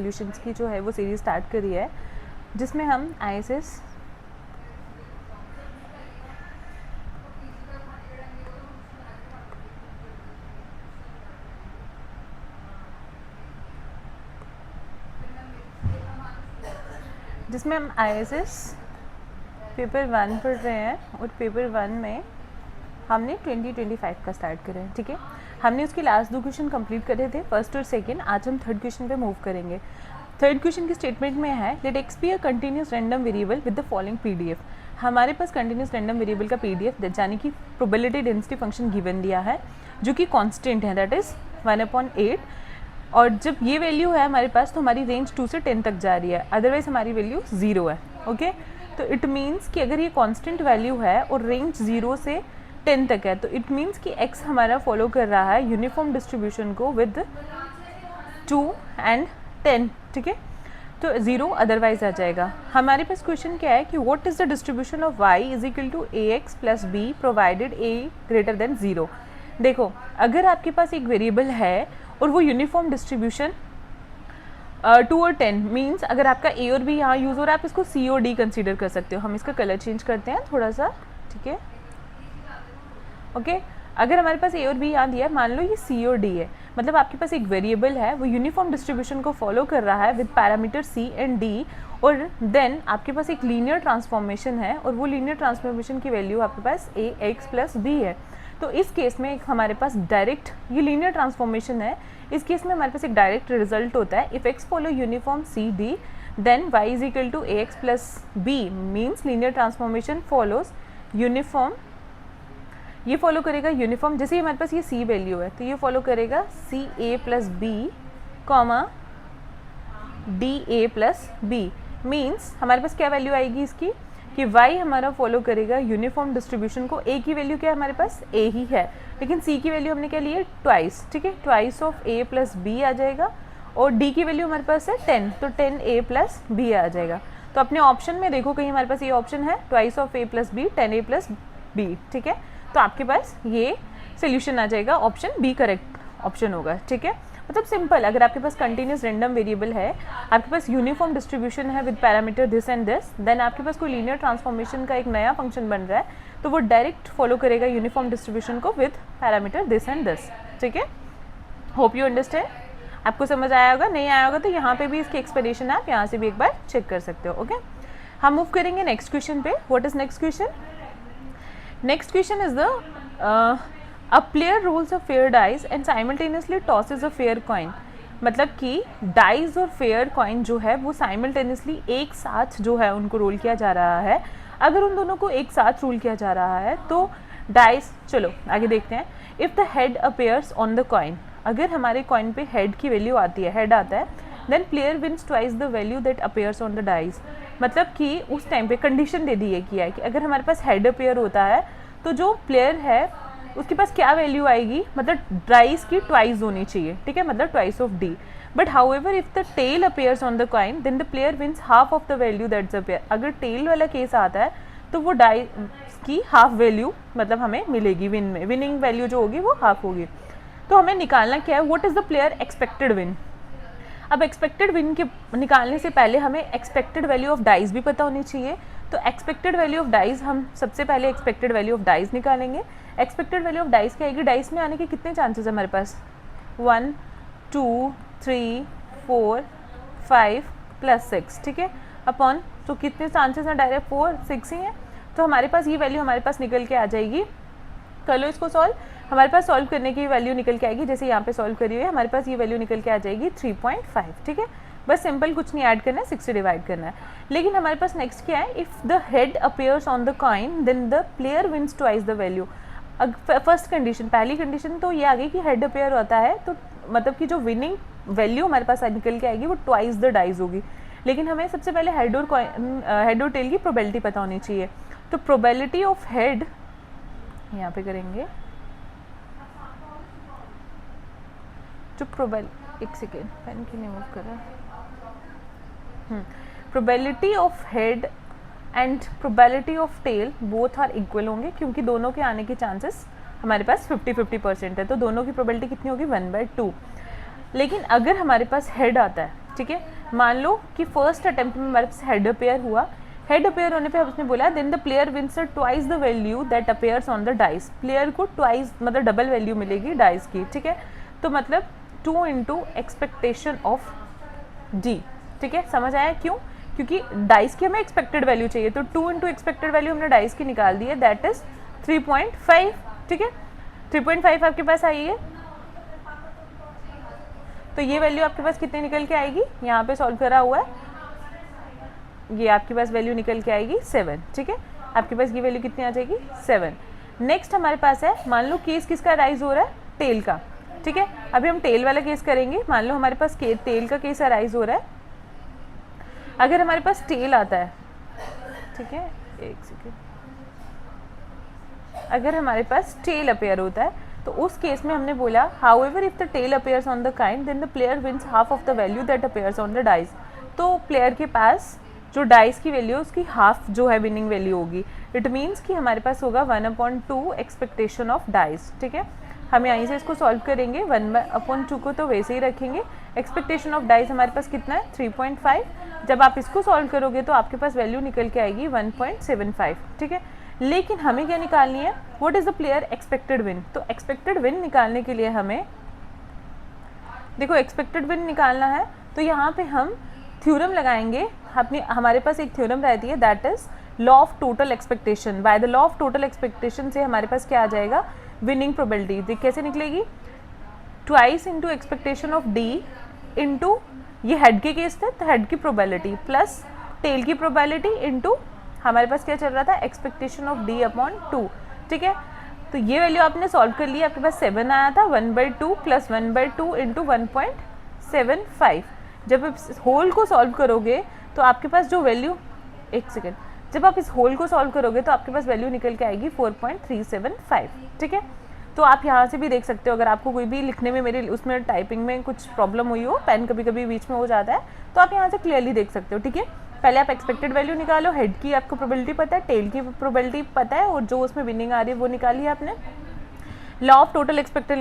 Solutions की जो है वो सीरीज स्टार्ट करी है, जिसमें हम आईएसएस पेपर 1 पढ़ रहे हैं और पेपर 1 में हमने 2025 का स्टार्ट करा है। ठीक है, हमने उसके लास्ट 2 क्वेश्चन कंप्लीट करे थे, फर्स्ट और सेकंड। आज हम थर्ड क्वेश्चन पे मूव करेंगे। थर्ड क्वेश्चन की स्टेटमेंट में है let X be a continuous random variable with the following PDF. हमारे पास कंटिन्यूस रैंडम वेरिएबल का पीडीएफ यानी कि प्रोबेबिलिटी डेंसिटी फंक्शन गिवन दिया है जो कि कांस्टेंट है, दैट इज 1/8। और जब ये वैल्यू है हमारे पास तो हमारी रेंज 2 से 10 तक जा रही है, अदरवाइज हमारी वैल्यू 0 है। ओके, तो इट मीन्स कि अगर ये कांस्टेंट वैल्यू है और रेंज 0 से 10 तक है तो इट मीन्स कि x हमारा फॉलो कर रहा है यूनिफॉर्म डिस्ट्रीब्यूशन को विद 2 and 10। ठीक है, तो 0 अदरवाइज आ जाएगा। हमारे पास क्वेश्चन क्या है कि what is the distribution of y is equal to ax plus b provided a greater than 0। देखो, अगर आपके पास एक वेरिएबल है और वो यूनिफॉर्म डिस्ट्रीब्यूशन 2 और 10 मीन्स अगर आपका a और b यहाँ यूज़ हो रहा है आप इसको c और d कंसीडर कर सकते हो। हम इसका कलर चेंज करते हैं थोड़ा सा। ठीक है, ओके, अगर हमारे पास a और b यहाँ दिया है, मान लो ये c और d है, मतलब आपके पास एक वेरिएबल है वो यूनिफॉर्म डिस्ट्रीब्यूशन को फॉलो कर रहा है with parameter c and d, और देन आपके पास एक लीनियर ट्रांसफॉर्मेशन है और वो लीनियर ट्रांसफॉर्मेशन की वैल्यू आपके पास ax प्लस b है। तो इस केस में हमारे पास डायरेक्ट ये लीनियर ट्रांसफॉर्मेशन है, इस केस में हमारे पास एक डायरेक्ट रिजल्ट होता है if x follow uniform c d then y is equal to ax plus b means linear transformation follows uniform. ये फॉलो करेगा यूनिफॉर्म, जैसे हमारे पास ये c वैल्यू है तो ये फॉलो करेगा C A plus B comma D A plus B. Means हमारे पास क्या वैल्यू आएगी इसकी कि y हमारा फॉलो करेगा यूनिफॉर्म डिस्ट्रीब्यूशन को। a की वैल्यू क्या है हमारे पास a ही है, लेकिन c की वैल्यू हमने क्या ली है ट्वाइस। ठीक है, twice of a plus B आ जाएगा, और d की वैल्यू हमारे पास है 10, तो 10a प्लस b आ जाएगा। तो अपने ऑप्शन में देखो कहीं हमारे पास ये ऑप्शन है twice of a plus B 10a plus b। ठीक है, तो आपके पास ये सोल्यूशन आ जाएगा, ऑप्शन बी करेक्ट ऑप्शन होगा। ठीक है, मतलब सिंपल, अगर आपके पास कंटिन्यूस रैंडम वेरिएबल है, आपके पास यूनिफॉर्म डिस्ट्रीब्यूशन है with parameter this and this, then आपके पास कोई लीनियर ट्रांसफॉर्मेशन का एक नया फंक्शन बन रहा है तो वो डायरेक्ट फॉलो करेगा यूनिफॉर्म डिस्ट्रीब्यूशन को with parameter this and this. ठीक है, होप यू अंडरस्टैंड। आपको समझ आया होगा, नहीं आया होगा तो यहाँ पे भी इसकी एक्सप्लेनेशन आप यहाँ से भी एक बार चेक कर सकते हो। ओके, हम मूव करेंगे नेक्स्ट क्वेश्चन पे। What is next question? Next question is the a player rolls a fair dice and simultaneously tosses a fair coin। मतलब कि डाइस और फेयर कॉइन जो है वो साइमल्टेनियसली एक साथ जो है उनको रोल किया जा रहा है। अगर उन दोनों को एक साथ रोल किया जा रहा है तो डाइस, चलो आगे देखते हैं। If the head appears on the coin, अगर हमारे कॉइन पे हेड की वैल्यू आती है, हेड आता है, then player wins twice the value that appears on the dice. मतलब कि उस टाइम पे कंडीशन दे दी है कि अगर हमारे पास हेड अपेयर होता है तो जो प्लेयर है उसके पास क्या वैल्यू आएगी, मतलब डाइस की ट्वाइस होनी चाहिए। ठीक है, मतलब twice of D. But however if the tail appears on the coin then the player wins half of the value that's appear. अगर टेल वाला केस आता है तो वो डाइस की हाफ वैल्यू मतलब हमें मिलेगी विन में, विनिंग वैल्यू जो होगी वो हाफ होगी। तो हमें निकालना क्या है, what is the player expected win. अब एक्सपेक्टेड विन के निकालने से पहले हमें एक्सपेक्टेड वैल्यू ऑफ डाइस भी पता होनी चाहिए। तो एक्सपेक्टेड वैल्यू ऑफ डाइस, हम सबसे पहले एक्सपेक्टेड वैल्यू ऑफ डाइस निकालेंगे। एक्सपेक्टेड वैल्यू ऑफ डाइस क्या आएगी, डाइस में आने के कितने चांसेस है हमारे पास, 1 2 3 4 5 प्लस 6। ठीक है, अपॉन, तो कितने चांसेस हैं, डायरेक्ट 4 6 ही हैं। तो हमारे पास ये वैल्यू हमारे पास निकल के आ जाएगी। कर लो इसको सॉल्व, हमारे पास सॉल्व करने की वैल्यू निकल के आएगी, जैसे यहाँ पे सॉल्व करी हुई है हमारे पास ये वैल्यू निकल के आ जाएगी 3.5। ठीक है, बस सिंपल, कुछ नहीं ऐड करना है, 6 से डिवाइड करना है। लेकिन हमारे पास नेक्स्ट क्या है, if the head appears on the coin then the player wins twice the value. First condition, पहली कंडीशन तो ये आ गई कि हेड अपेयर होता है तो मतलब कि जो विनिंग वैल्यू हमारे पास निकल के आएगी वो ट्वाइस द डाइस होगी। लेकिन हमें सबसे पहले हेड और टेल की प्रोबेबिलिटी पता होनी चाहिए। तो प्रोबेबिलिटी ऑफ हेड यहाँ पे करेंगे, जो एक सेकेंड पेन की नहीं मूव कर रहा। Probability of head and probability of tail both are equal होंगे, क्योंकि दोनों के आने के चांसेस हमारे पास 50-50% है, तो दोनों की प्रोबेबिलिटी कितनी होगी 1/2। लेकिन अगर हमारे पास हेड आता है, ठीक है। मान लो कि फर्स्ट अटेम्प्ट में हमारे पास हेड अपेयर हुआ, हेड अपेयर होने पे उसने बोला then the player wins twice the value that appears on the dice, player को ट्वाइस मतलब डबल वैल्यू मिलेगी डाइस की, ठीक है। तो मतलब 2 इंटू एक्सपेक्टेशन ऑफ डी, ठीक है। समझ आया क्यों? क्योंकि डाइस की हमें एक्सपेक्टेड वैल्यू चाहिए, तो 2 इंटू एक्सपेक्टेड वैल्यू हमने डाइस की निकाल दी है, दैट इज 3.5, ठीक है। 3.5 आपके पास आई है, तो ये वैल्यू आपके पास कितनी निकल के आएगी, यहाँ पे सॉल्व करा हुआ है, ये आपके पास वैल्यू निकल के आएगी 7, ठीक है। आपके पास ये वैल्यू कितनी आ जाएगी 7। नेक्स्ट हमारे पास है, मान लो केस किसका राइज हो रहा है, टेल का, ठीक है। अभी हम टेल वाला केस करेंगे। मान लो हमारे पास टेल का केस राइज हो रहा है, अगर हमारे पास टेल आता है, ठीक है, एक सेकेंड, अगर हमारे पास टेल अपेयर होता है तो उस केस में हमने बोला however if the tail appears on the kind then the player wins half of the value that appears on the dice. तो प्लेयर के पास जो डाइस की वैल्यू है उसकी हाफ जो है विनिंग वैल्यू होगी। इट मीन्स कि हमारे पास होगा 1/2 एक्सपेक्टेशन ऑफ डाइस, ठीक है। हम यहीं से इसको सॉल्व करेंगे, 1/2 को तो वैसे ही रखेंगे। एक्सपेक्टेशन ऑफ डाइस हमारे पास कितना है 3.5। जब आप इसको सॉल्व करोगे तो आपके पास वैल्यू निकल के आएगी 1.75, ठीक है। लेकिन हमें क्या निकालनी है, what is the player expected win. तो एक्सपेक्टेड विन निकालने के लिए हमें देखो एक्सपेक्टेड विन निकालना है, तो यहाँ पे हम थ्योरम लगाएंगे। हमारे पास एक थ्योरम रहती है that is law of total expectation. By the law of total expectation से हमारे पास क्या आ जाएगा, विनिंग प्रोबेबिलिटी। देख कैसे निकलेगी, twice into expectation of D into, ये हेड के केस थे तो हेड की प्रोबेबिलिटी प्लस टेल की प्रोबेबिलिटी इंटू हमारे पास क्या चल रहा था एक्सपेक्टेशन ऑफ डी अपॉन 2, ठीक है। तो ये वैल्यू आपने सॉल्व कर लिया, आपके पास 7 आया था, 1/2 प्लस 1/2 इंटू 1.75। जब आप इस होल को सॉल्व करोगे तो आपके पास जो वैल्यू, एक सेकेंड, जब आप इस होल को सॉल्व करोगे तो आपके पास वैल्यू निकल के आएगी 4.375, ठीक है। तो आप यहाँ से भी देख सकते हो, अगर आपको कोई भी लिखने में मेरे उसमें टाइपिंग में कुछ प्रॉब्लम हुई हो, पेन कभी कभी बीच में हो जाता है, तो आप यहाँ से क्लियरली देख सकते हो, ठीक है। पहले आप एक्सपेक्टेड वैल्यू निकालो, हेड की आपको प्रोबेबिलिटी पता है, टेल की प्रोबेबिलिटी पता है, और जो उसमें विनिंग आ रही है वो निकाली है आपने। Law of total expected